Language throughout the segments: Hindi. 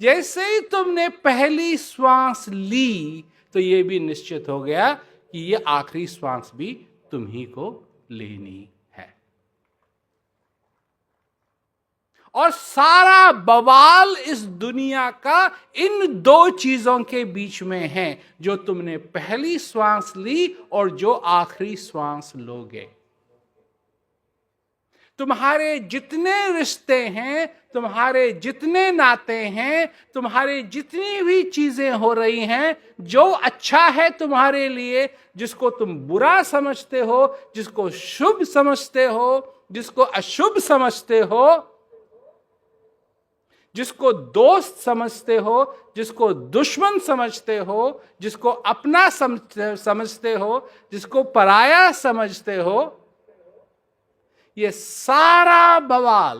जैसे ही तुमने पहली श्वास ली तो ये भी निश्चित हो गया कि ये आखिरी श्वास भी तुम ही को लेनी है। और सारा बवाल इस दुनिया का इन दो चीजों के बीच में है, जो तुमने पहली श्वास ली और जो आखिरी श्वास लोगे। तुम्हारे जितने रिश्ते हैं, तुम्हारे जितने नाते हैं, तुम्हारे जितनी भी चीजें हो रही हैं, जो अच्छा है तुम्हारे लिए, जिसको तुम बुरा समझते हो, जिसको शुभ समझते हो, जिसको अशुभ समझते हो, जिसको दोस्त समझते हो, जिसको दुश्मन समझते हो, जिसको अपना समझते हो, जिसको पराया समझते हो, ये सारा बवाल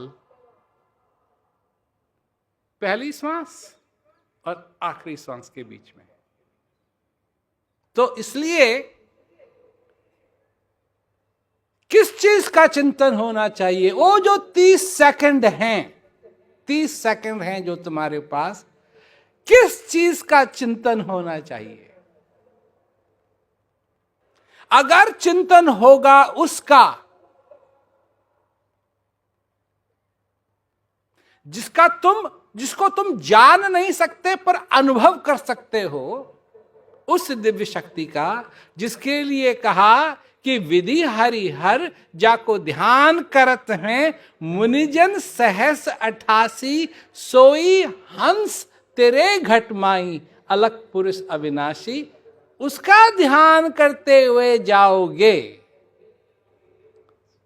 पहली श्वास और आखिरी श्वास के बीच में। तो इसलिए किस चीज का चिंतन होना चाहिए? वो जो 30 सेकंड हैं, 30 सेकंड हैं जो तुम्हारे पास, किस चीज का चिंतन होना चाहिए? अगर चिंतन होगा उसका जिसको तुम जान नहीं सकते पर अनुभव कर सकते हो, उस दिव्य शक्ति का, जिसके लिए कहा कि विधि हरिहर जाको ध्यान करत हैं, मुनिजन सहस 88 सोई हंस तेरे घट माई, अलग पुरुष अविनाशी, उसका ध्यान करते हुए जाओगे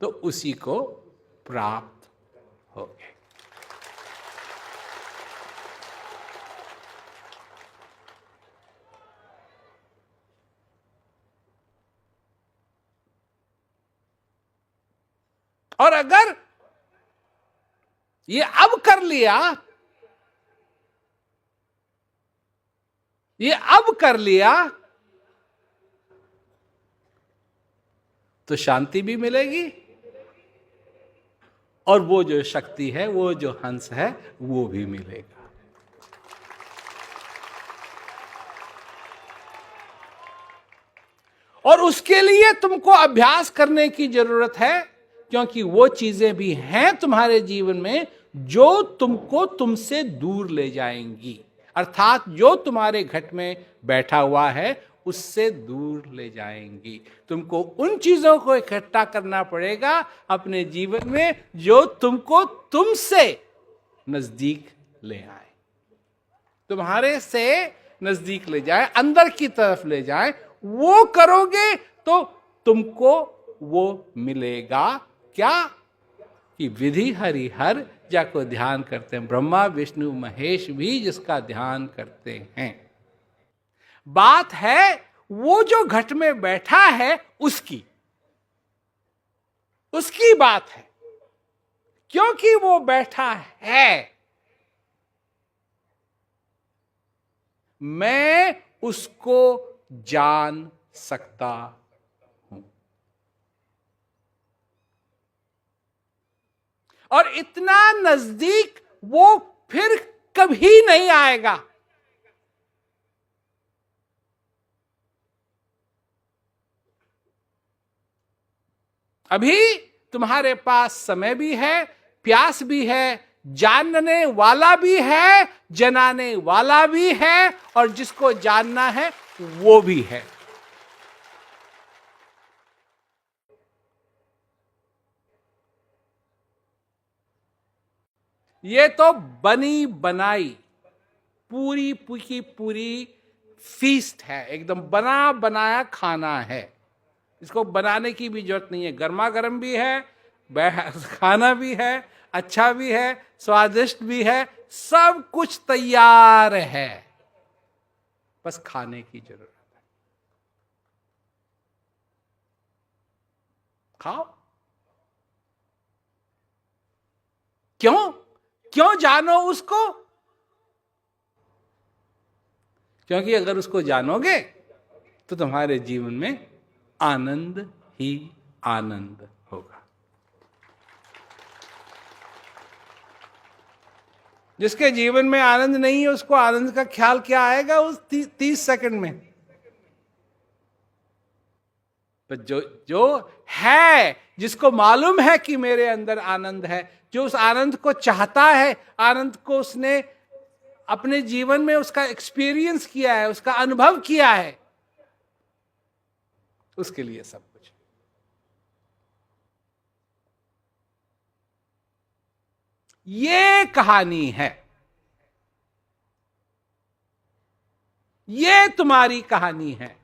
तो उसी को प्राप्त होगे। और अगर ये अब कर लिया, ये अब कर लिया, तो शांति भी मिलेगी, और वो जो शक्ति है, वो जो हंस है, वो भी मिलेगा। और उसके लिए तुमको अभ्यास करने की जरूरत है, क्योंकि वो चीजें भी हैं तुम्हारे जीवन में जो तुमको तुमसे दूर ले जाएंगी, अर्थात जो तुम्हारे घट में बैठा हुआ है उससे दूर ले जाएंगी। तुमको उन चीजों को इकट्ठा करना पड़ेगा अपने जीवन में जो तुमको तुमसे नजदीक ले आए, तुम्हारे से नजदीक ले जाए, अंदर की तरफ ले जाए। वो करोगे तो तुमको वो मिलेगा। क्या? कि विधि हरिहर जाको ध्यान करते हैं, ब्रह्मा विष्णु महेश भी जिसका ध्यान करते हैं। बात है वो जो घट में बैठा है उसकी बात है, क्योंकि वो बैठा है, मैं उसको जान सकता हूं। और इतना नजदीक वो फिर कभी नहीं आएगा। अभी तुम्हारे पास समय भी है, प्यास भी है, जानने वाला भी है, जनाने वाला भी है, और जिसको जानना है वो भी है। ये तो बनी बनाई पूरी की पूरी फीस्ट है, एकदम बना बनाया खाना है। इसको बनाने की भी जरूरत नहीं है, गर्मा गर्म भी है, खाना भी है, अच्छा भी है, स्वादिष्ट भी है, सब कुछ तैयार है, बस खाने की जरूरत है। खाओ। क्यों जानो उसको? क्योंकि अगर उसको जानोगे तो तुम्हारे जीवन में आनंद ही आनंद होगा। जिसके जीवन में आनंद नहीं है उसको आनंद का ख्याल क्या आएगा उस 30 सेकंड में। तो जो है, जिसको मालूम है कि मेरे अंदर आनंद है, जो उस आनंद को चाहता है, आनंद को उसने अपने जीवन में उसका एक्सपीरियंस किया है, उसका अनुभव किया है, उसके लिए सब कुछ। ये कहानी है, ये तुम्हारी कहानी है।